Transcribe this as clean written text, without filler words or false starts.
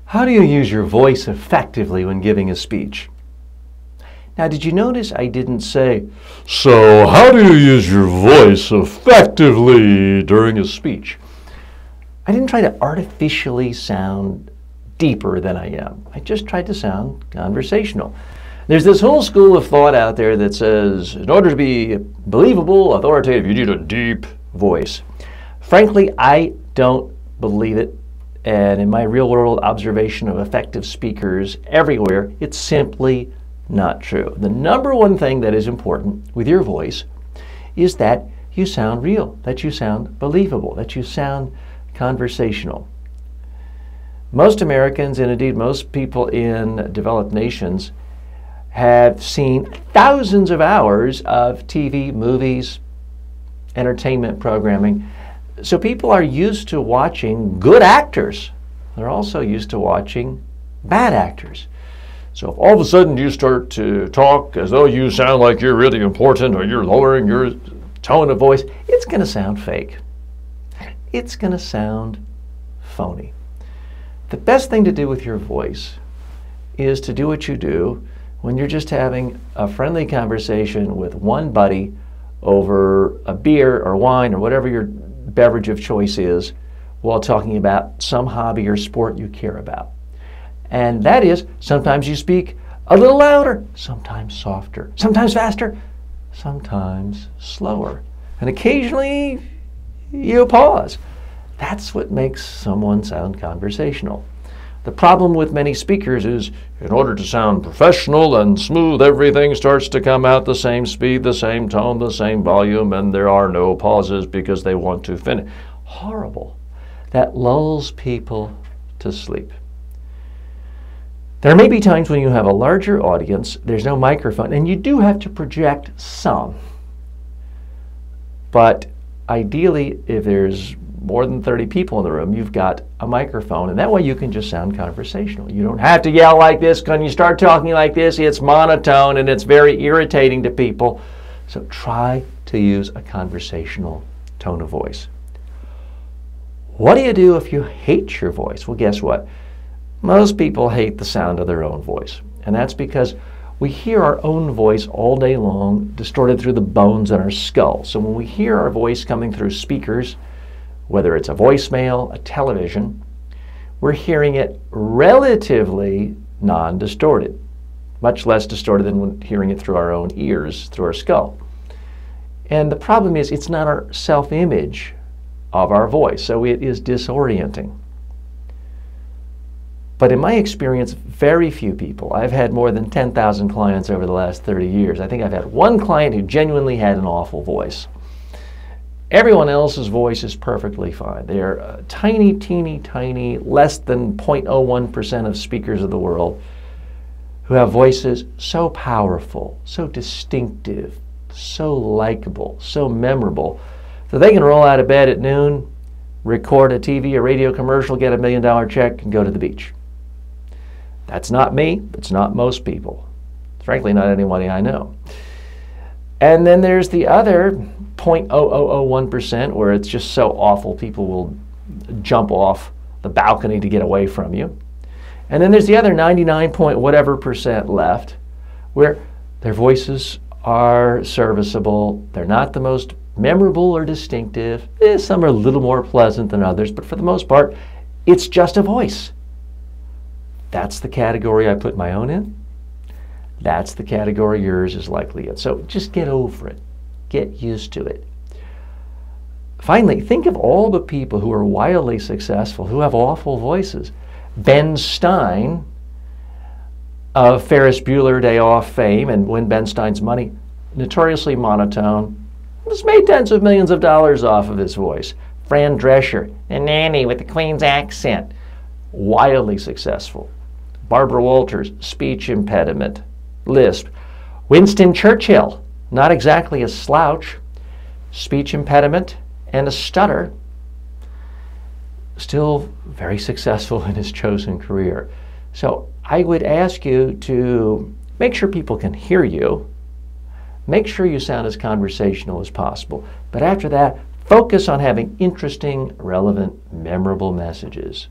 How do you use your voice effectively when giving a speech? Now, did you notice I didn't say, so how do you use your voice effectively during a speech? I didn't try to artificially sound deeper than I am. I just tried to sound conversational. There's this whole school of thought out there that says, in order to be believable, authoritative, you need a deep voice. Frankly, I don't believe it. And in my real-world observation of effective speakers everywhere, it's simply not true. The number one thing that is important with your voice is that you sound real, that you sound believable, that you sound conversational. Most Americans, and indeed most people in developed nations, have seen thousands of hours of TV, movies, entertainment programming. So people are used to watching good actors. They're also used to watching bad actors. So if all of a sudden you start to talk as though you sound like you're really important, or you're lowering your tone of voice, it's going to sound fake. It's going to sound phony. The best thing to do with your voice is to do what you do when you're just having a friendly conversation with one buddy over a beer or wine or whatever your beverage of choice is, while talking about some hobby or sport you care about. And that is, sometimes you speak a little louder, sometimes softer, sometimes faster, sometimes slower. And occasionally you pause. That's what makes someone sound conversational. The problem with many speakers is, in order to sound professional and smooth, everything starts to come out the same speed, the same tone, the same volume, and there are no pauses because they want to finish. Horrible. That lulls people to sleep. There may be times when you have a larger audience, there's no microphone, and you do have to project some. But ideally, if there's more than 30 people in the room, you've got a microphone, and that way you can just sound conversational. You don't have to yell like this. When you start talking like this, it's monotone and it's very irritating to people. So try to use a conversational tone of voice. What do you do if you hate your voice? Well, guess what? Most people hate the sound of their own voice, and that's because we hear our own voice all day long, distorted through the bones in our skull. So when we hear our voice coming through speakers, whether it's a voicemail, a television, we're hearing it relatively non-distorted, much less distorted than when hearing it through our own ears, through our skull. And the problem is, it's not our self-image of our voice, so it is disorienting. But in my experience, very few people, I've had more than 10,000 clients over the last 30 years. I think I've had one client who genuinely had an awful voice. Everyone else's voice is perfectly fine. They're tiny, teeny, tiny, less than 0.01% of speakers of the world who have voices so powerful, so distinctive, so likable, so memorable, that they can roll out of bed at noon, record a TV or radio commercial, get $1 million check, and go to the beach. That's not me. It's not most people. Frankly, not anybody I know. And then there's the other 0.0001% where it's just so awful people will jump off the balcony to get away from you. And then there's the other 99 point whatever percent left where their voices are serviceable. They're not the most memorable or distinctive. Some are a little more pleasant than others, but for the most part, it's just a voice. That's the category I put my own in. That's the category yours is likely in. So just get over it. Get used to it. Finally, think of all the people who are wildly successful, who have awful voices. Ben Stein of Ferris Bueller Day Off fame, and When Ben Stein's Money, notoriously monotone, has made tens of millions of dollars off of his voice. Fran Drescher, the nanny with the Queen's accent, wildly successful. Barbara Walters, speech impediment, lisp. Winston Churchill, not exactly a slouch, speech impediment and a stutter, still very successful in his chosen career. So I would ask you to make sure people can hear you, make sure you sound as conversational as possible, but after that, focus on having interesting, relevant, memorable messages.